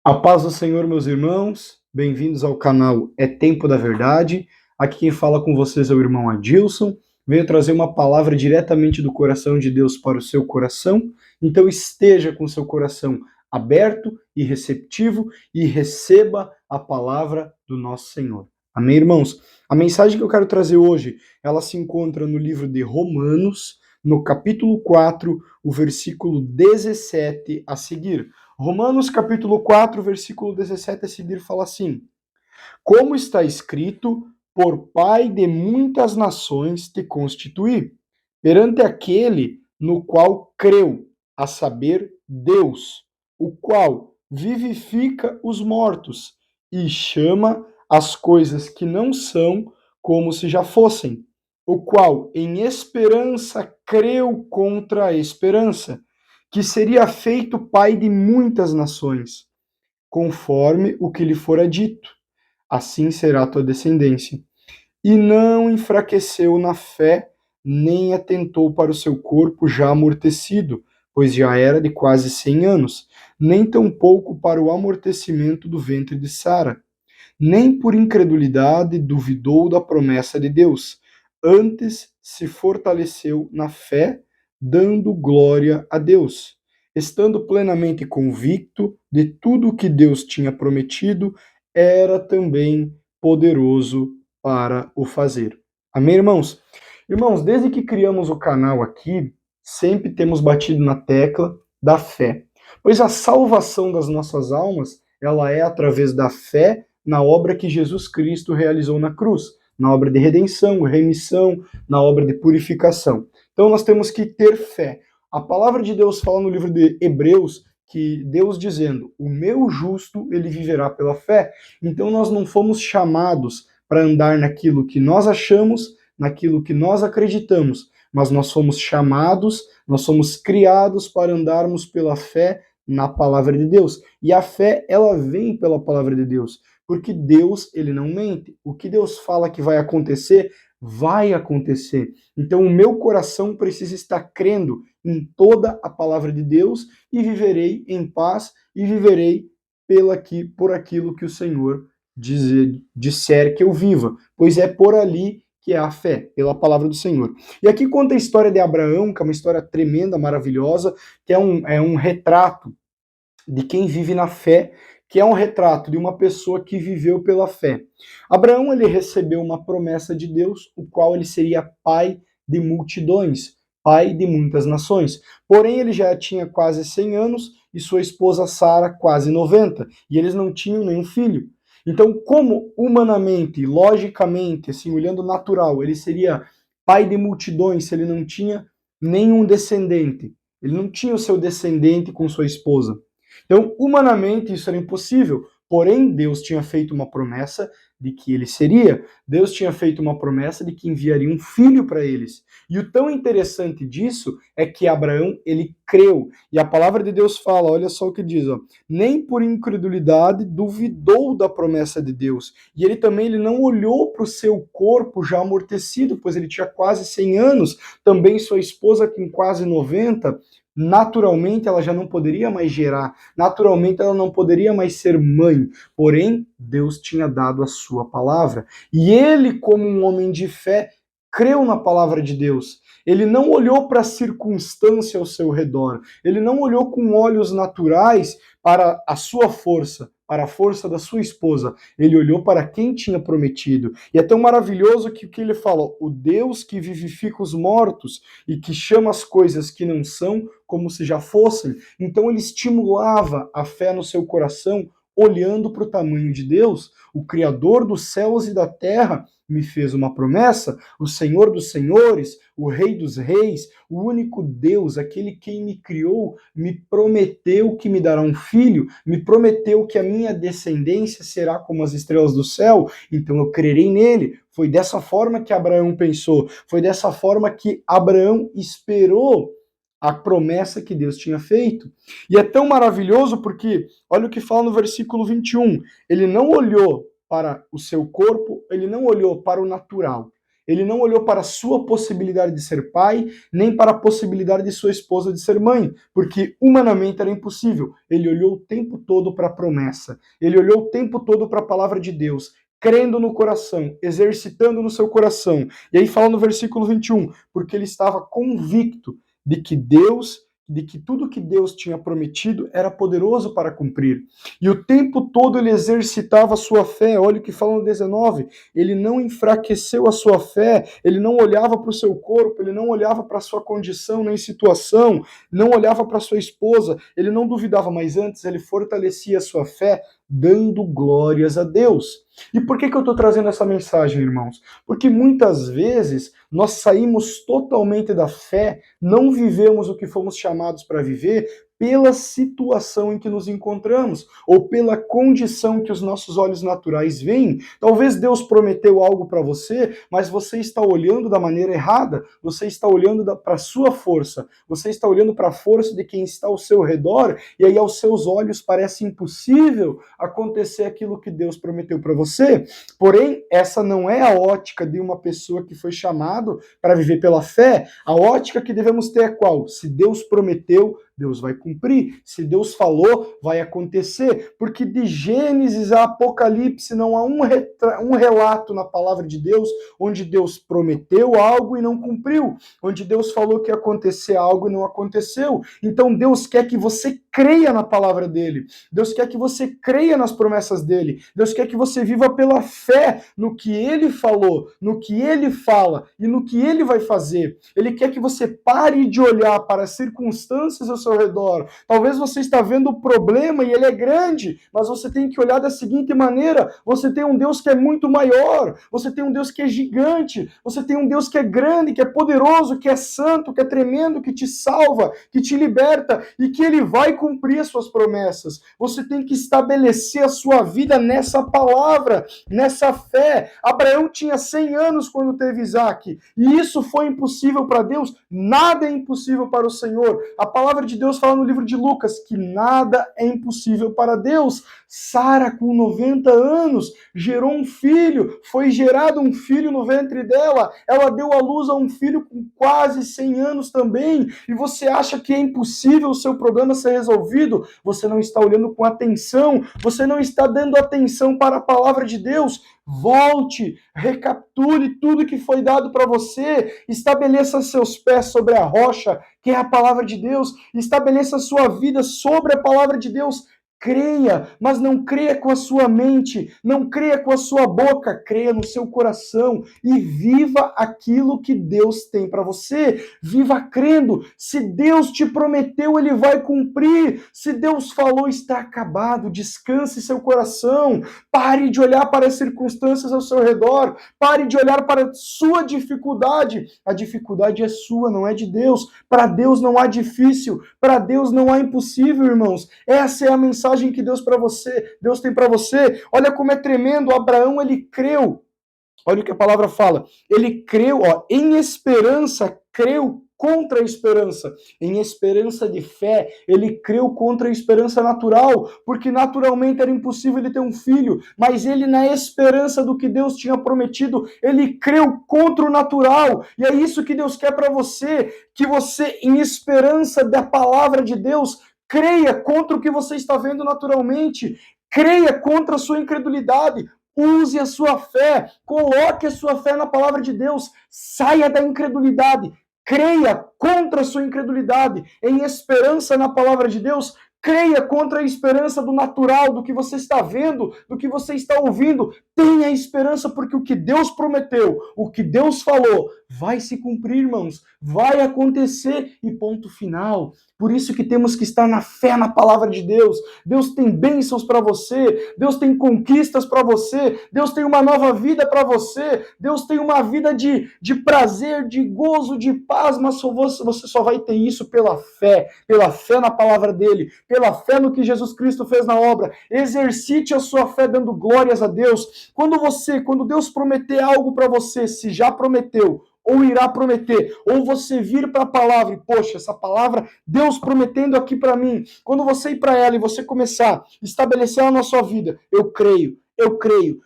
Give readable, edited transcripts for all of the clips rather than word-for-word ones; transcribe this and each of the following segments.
A paz do Senhor, meus irmãos, bem-vindos ao canal É Tempo da Verdade. Aqui quem fala com vocês é o irmão Adilson. Venho trazer uma palavra diretamente do coração de Deus para o seu coração. Então esteja com seu coração aberto e receptivo e receba a palavra do nosso Senhor. Amém, irmãos? A mensagem que eu quero trazer hoje, ela se encontra no livro de Romanos, no capítulo 4, o versículo 17 a seguir. Romanos capítulo 4, versículo 17 a seguir fala assim: Como está escrito, por pai de muitas nações te constituí, perante aquele no qual creu, a saber, Deus, o qual vivifica os mortos e chama as coisas que não são como se já fossem, o qual em esperança creu contra a esperança, que seria feito pai de muitas nações, conforme o que lhe fora dito. Assim será a tua descendência. E não enfraqueceu na fé, nem atentou para o seu corpo já amortecido, pois já era de quase 100 anos, nem tampouco para o amortecimento do ventre de Sara. Nem por incredulidade duvidou da promessa de Deus, antes se fortaleceu na fé, dando glória a Deus, estando plenamente convicto de tudo o que Deus tinha prometido, era também poderoso para o fazer. Amém, irmãos? Irmãos, desde que criamos o canal aqui, sempre temos batido na tecla da fé, pois a salvação das nossas almas, ela é através da fé na obra que Jesus Cristo realizou na cruz, na obra de redenção, remissão, na obra de purificação. Então nós temos que ter fé. A palavra de Deus fala no livro de Hebreus que Deus dizendo, o meu justo, ele viverá pela fé. Então nós não fomos chamados para andar naquilo que nós achamos, naquilo que nós acreditamos, mas nós fomos chamados, nós somos criados para andarmos pela fé na palavra de Deus. E a fé, ela vem pela palavra de Deus, porque Deus, ele não mente. O que Deus fala que vai acontecer, vai acontecer. Então o meu coração precisa estar crendo em toda a palavra de Deus e viverei em paz e viverei por aquilo que o Senhor disser que eu viva, pois é por ali que é a fé, pela palavra do Senhor. E aqui conta a história de Abraão, que é uma história tremenda, maravilhosa, que é um retrato de quem vive na fé, que é um retrato de uma pessoa que viveu pela fé. Abraão, ele recebeu uma promessa de Deus, o qual ele seria pai de multidões, pai de muitas nações. Porém, ele já tinha quase 100 anos e sua esposa Sara quase 90, e eles não tinham nenhum filho. Então, como humanamente, logicamente, assim, olhando natural, ele seria pai de multidões se ele não tinha nenhum descendente? Ele não tinha o seu descendente com sua esposa. Então, humanamente, isso era impossível. Porém, Deus tinha feito uma promessa de que ele seria. Deus tinha feito uma promessa de que enviaria um filho para eles. E o tão interessante disso é que Abraão, ele creu. E a palavra de Deus fala, olha só o que diz, ó, nem por incredulidade duvidou da promessa de Deus. E ele também ele não olhou para o seu corpo já amortecido, pois ele tinha quase 100 anos, também sua esposa com quase 90, naturalmente ela já não poderia mais gerar, naturalmente ela não poderia mais ser mãe, porém Deus tinha dado a sua palavra, e ele, como um homem de fé, creu na palavra de Deus. Ele não olhou para a circunstância ao seu redor, ele não olhou com olhos naturais para a sua força, para a força da sua esposa, ele olhou para quem tinha prometido. E é tão maravilhoso que o que ele fala, o Deus que vivifica os mortos e que chama as coisas que não são como se já fossem. Então ele estimulava a fé no seu coração, olhando para o tamanho de Deus, o Criador dos céus e da terra me fez uma promessa, o Senhor dos senhores, o Rei dos reis, o único Deus, aquele quem me criou, me prometeu que me dará um filho, me prometeu que a minha descendência será como as estrelas do céu, então eu crerei nele. Foi dessa forma que Abraão pensou, foi dessa forma que Abraão esperou a promessa que Deus tinha feito. E é tão maravilhoso porque, olha o que fala no versículo 21, ele não olhou para o seu corpo, ele não olhou para o natural, Ele não olhou para a sua possibilidade de ser pai, nem para a possibilidade de sua esposa de ser mãe, porque humanamente era impossível. Ele olhou o tempo todo para a promessa. Ele olhou o tempo todo para a palavra de Deus, crendo no coração, exercitando no seu coração. E aí fala no versículo 21, porque ele estava convicto de que tudo que Deus tinha prometido era poderoso para cumprir. E o tempo todo ele exercitava a sua fé. Olha o que fala no 19. Ele não enfraqueceu a sua fé, ele não olhava para o seu corpo, ele não olhava para a sua condição nem situação, não olhava para sua esposa, ele não duvidava, mas antes ele fortalecia a sua fé dando glórias a Deus. E por que eu estou trazendo essa mensagem, irmãos? Porque muitas vezes nós saímos totalmente da fé, não vivemos o que fomos chamados para viver pela situação em que nos encontramos, ou pela condição que os nossos olhos naturais veem. Talvez Deus prometeu algo para você, mas você está olhando da maneira errada, você está olhando para a sua força, você está olhando para a força de quem está ao seu redor, e aí aos seus olhos parece impossível acontecer aquilo que Deus prometeu para você. Porém, essa não é a ótica de uma pessoa que foi chamado para viver pela fé. A ótica que devemos ter é qual? Se Deus prometeu, Deus vai cumprir. Se Deus falou, vai acontecer. Porque de Gênesis a Apocalipse não há um relato na palavra de Deus onde Deus prometeu algo e não cumpriu. Onde Deus falou que ia acontecer algo e não aconteceu. Então Deus quer que você creia na palavra dele. Deus quer que você creia nas promessas dele. Deus quer que você viva pela fé no que ele falou, no que ele fala e no que ele vai fazer. Ele quer que você pare de olhar para as circunstâncias ao seu redor. Talvez você está vendo o problema e ele é grande, mas você tem que olhar da seguinte maneira: você tem um Deus que é muito maior, você tem um Deus que é gigante, você tem um Deus que é grande, que é poderoso, que é santo, que é tremendo, que te salva, que te liberta e que ele vai cumprir as suas promessas. Você tem que estabelecer a sua vida nessa palavra, nessa fé. Abraão tinha 100 anos quando teve Isaac, e isso foi impossível para Deus? Nada é impossível para o Senhor. A palavra de Deus fala no livro de Lucas que nada é impossível para Deus. Sara, com 90 anos, gerou um filho, foi gerado um filho no ventre dela, ela deu à luz a um filho com quase 100 anos também, e você acha que é impossível o seu problema ser resolvido? Você não está olhando com atenção, você não está dando atenção para a palavra de Deus. Volte, recapitule tudo que foi dado para você, estabeleça seus pés sobre a rocha, que é a palavra de Deus, estabeleça sua vida sobre a palavra de Deus. Creia, mas não creia com a sua mente, não creia com a sua boca, creia no seu coração e viva aquilo que Deus tem para você. Viva crendo. Se Deus te prometeu, ele vai cumprir. Se Deus falou, está acabado. Descanse seu coração. Pare de olhar para as circunstâncias ao seu redor. Pare de olhar para a sua dificuldade. A dificuldade é sua, não é de Deus. Para Deus não há difícil, para Deus não há impossível, irmãos. Essa é a mensagem que Deus tem para você. Olha como é tremendo. Abraão, ele creu. Olha o que a palavra fala. Ele creu, em esperança, creu contra a esperança. Em esperança de fé, ele creu contra a esperança natural, porque naturalmente era impossível ele ter um filho, mas ele, na esperança do que Deus tinha prometido, ele creu contra o natural. E é isso que Deus quer para você, que você, em esperança da palavra de Deus, creia contra o que você está vendo naturalmente. Creia contra a sua incredulidade. Use a sua fé. Coloque a sua fé na palavra de Deus. Saia da incredulidade. Creia contra a sua incredulidade. Em esperança na palavra de Deus. Creia contra a esperança do natural, do que você está vendo, do que você está ouvindo. Tenha esperança, porque o que Deus prometeu, o que Deus falou, vai se cumprir, irmãos. Vai acontecer e ponto final. Por isso que temos que estar na fé na palavra de Deus. Deus tem bênçãos para você, Deus tem conquistas para você, Deus tem uma nova vida para você, Deus tem uma vida de prazer, de gozo, de paz, mas você só vai ter isso pela fé na palavra dele, pela fé no que Jesus Cristo fez na obra. Exercite a sua fé dando glórias a Deus. Quando Deus prometer algo para você, se já prometeu, ou irá prometer, ou você vir para a palavra e, poxa, essa palavra, Deus prometendo aqui para mim, quando você ir para ela e você começar a estabelecer ela na sua vida, eu creio, eu creio,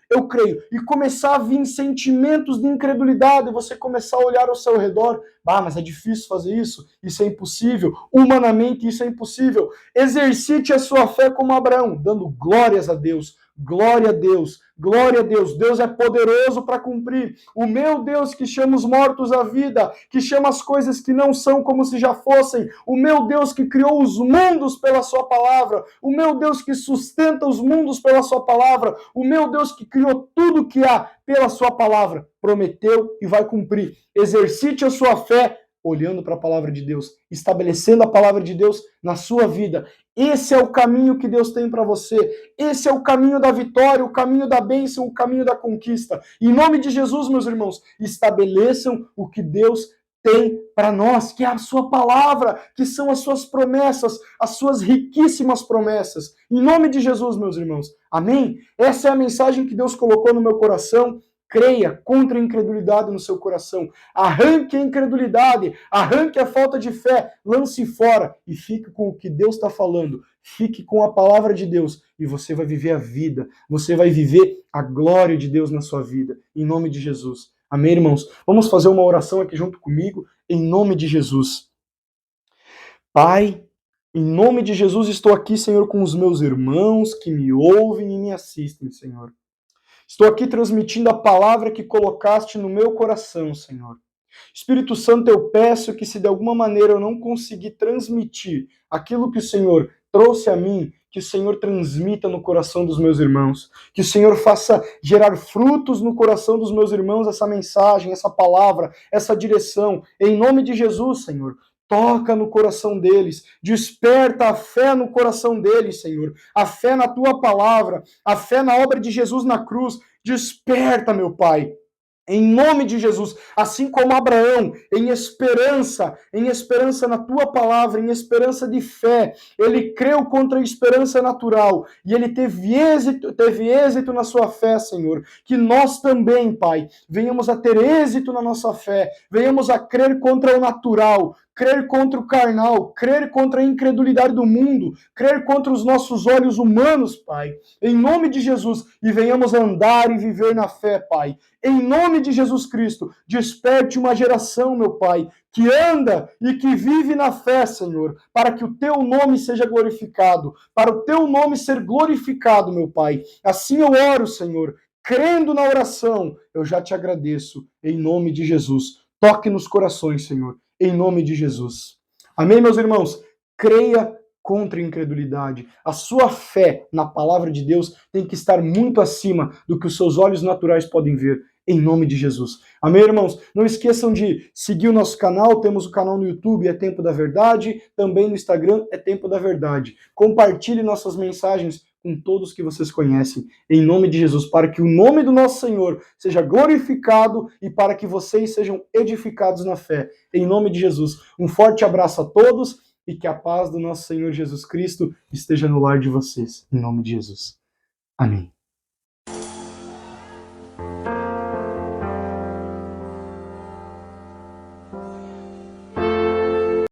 e começar a vir sentimentos de incredulidade, você começar a olhar ao seu redor, mas é difícil fazer isso é impossível, humanamente isso é impossível. Exercite a sua fé como Abraão, dando glórias a Deus, glória a Deus, glória a Deus. Deus é poderoso para cumprir. O meu Deus que chama os mortos à vida, que chama as coisas que não são como se já fossem. O meu Deus que criou os mundos pela sua palavra. O meu Deus que sustenta os mundos pela sua palavra. O meu Deus que criou tudo que há pela sua palavra. Prometeu e vai cumprir. Exercite a sua fé olhando para a palavra de Deus, estabelecendo a palavra de Deus na sua vida. Esse é o caminho que Deus tem para você. Esse é o caminho da vitória, o caminho da bênção, o caminho da conquista. Em nome de Jesus, meus irmãos, estabeleçam o que Deus tem para nós, que é a sua palavra, que são as suas promessas, as suas riquíssimas promessas. Em nome de Jesus, meus irmãos. Amém? Essa é a mensagem que Deus colocou no meu coração. Creia contra a incredulidade no seu coração. Arranque a incredulidade, arranque a falta de fé, lance fora e fique com o que Deus está falando. Fique com a palavra de Deus e você vai viver a vida. Você vai viver a glória de Deus na sua vida. Em nome de Jesus. Amém, irmãos? Vamos fazer uma oração aqui junto comigo, em nome de Jesus. Pai, em nome de Jesus estou aqui, Senhor, com os meus irmãos que me ouvem e me assistem, Senhor. Estou aqui transmitindo a palavra que colocaste no meu coração, Senhor. Espírito Santo, eu peço que se de alguma maneira eu não conseguir transmitir aquilo que o Senhor trouxe a mim, que o Senhor transmita no coração dos meus irmãos. Que o Senhor faça gerar frutos no coração dos meus irmãos essa mensagem, essa palavra, essa direção. Em nome de Jesus, Senhor. Toca no coração deles, desperta a fé no coração deles, Senhor, a fé na tua palavra, a fé na obra de Jesus na cruz, desperta, meu Pai, em nome de Jesus, assim como Abraão, em esperança na tua palavra, em esperança de fé, ele creu contra a esperança natural e ele teve êxito na sua fé, Senhor. Que nós também, Pai, venhamos a ter êxito na nossa fé, venhamos a crer contra o natural, crer contra o carnal, crer contra a incredulidade do mundo, crer contra os nossos olhos humanos, Pai, em nome de Jesus, e venhamos andar e viver na fé, Pai. Em nome de Jesus Cristo, desperte uma geração, meu Pai, que anda e que vive na fé, Senhor, para que o teu nome seja glorificado, para o teu nome ser glorificado, meu Pai. Assim eu oro, Senhor, crendo na oração, eu já te agradeço, em nome de Jesus. Toque nos corações, Senhor, em nome de Jesus. Amém, meus irmãos? Creia contra a incredulidade. A sua fé na palavra de Deus tem que estar muito acima do que os seus olhos naturais podem ver, em nome de Jesus. Amém, irmãos? Não esqueçam de seguir o nosso canal, temos o canal no YouTube, É Tempo da Verdade, também no Instagram, É Tempo da Verdade. Compartilhe nossas mensagens com todos que vocês conhecem, em nome de Jesus, para que o nome do nosso Senhor seja glorificado e para que vocês sejam edificados na fé, em nome de Jesus. Um forte abraço a todos e que a paz do nosso Senhor Jesus Cristo esteja no lar de vocês, em nome de Jesus. Amém.